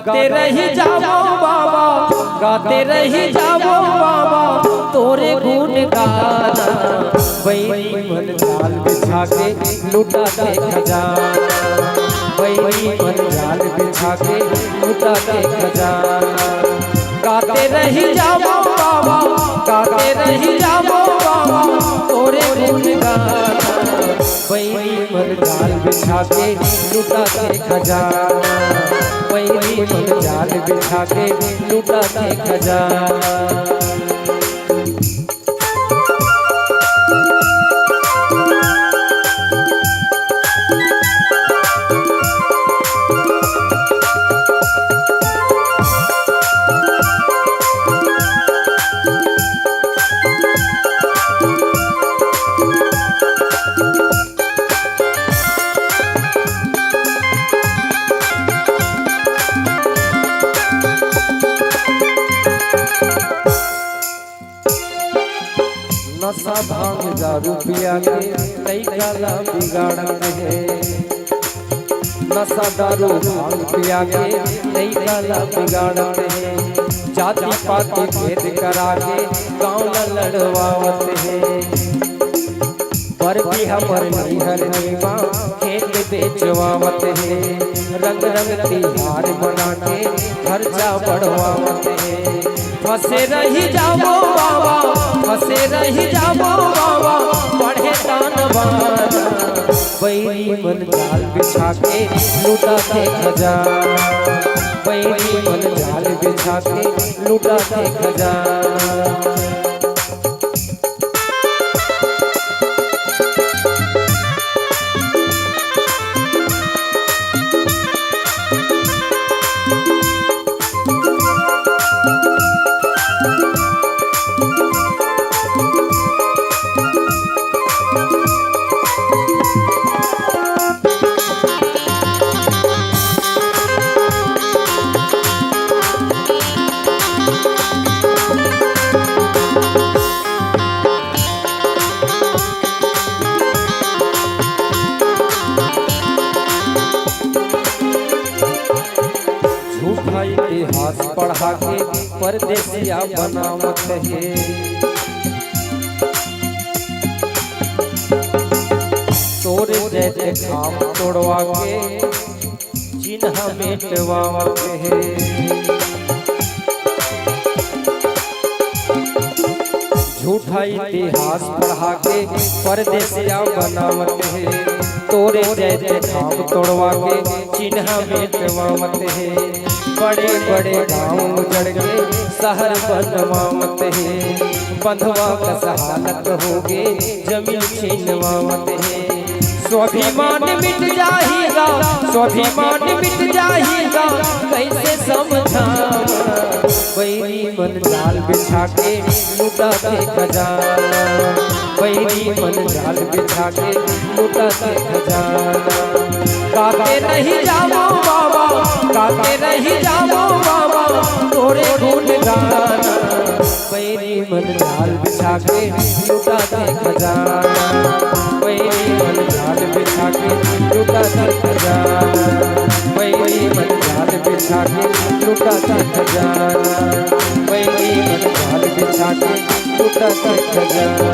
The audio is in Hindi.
गाते रही जाओ बाबा, गाते रही जाओ बाबा तोरे गुण गाना। वही मन जाल बिछा के लुटा के खजाना, वही मन जाल बिछा के लुटा के खजाना। गाते रही जाओ बाबा, गाते रही जाओ बाबा तोरे गुण गाना। वही मन जाल बिछा के लुटा के खजाना, वही मन जाल बिछा के लुटा के खजाना। नशा भांग दारू पिया के कई काला बिगाड़त है, नशा दारू भांग पिया के कई काला बिगाड़त है। जाति पाति भेद करा के गाँव न लड़वावत है, पर भी हमर निहर नीवा खेत बेचवावत है। रंग रंग तिहार बना के खर्चा बढ़वावत है। फंसे रही जाओ बाबा, फंसे रही जाओ बाबा पढ़े तानवाना। वही मन जाल बिछा के लुटा के खजाना, वही मन जाल बिछा के लुटा के खजाना। झूठा इतिहास पढ़ा के परदेसिया बनावत है। तोरे जैसे खाम तोड़वा के चिन्ह मिटवावत है। झूठा इतिहास पढ़ा के परदेसिया बनावत है। तोरे जैसे खाम तोड़वा के चिन्ह मिटवावत है। बड़े बड़े गाँव उजड़ के शहर बनवावत है। बंधवा का सहालत होगे जमीन छीनवावत है। स्वाभिमान मिट जाएगा, स्वाभिमान मिट जाएगा कैसे समझावा। वही मन जाल बिछा के लुटा के खजाना, वही मन जाल बिछा के लुटा के खजाना। गाते रही जाओ बाबा, गाते रही जाओ बाबा तोरे गुण गाना। वही मन जाल बिछा के लुटा के खजाना, वही मन जाल बिछा के लुटा के खजाना, वही मन जाल बिछा के लुटा के खजाना, वही मन जाल बिछा के लुटा के खजाना।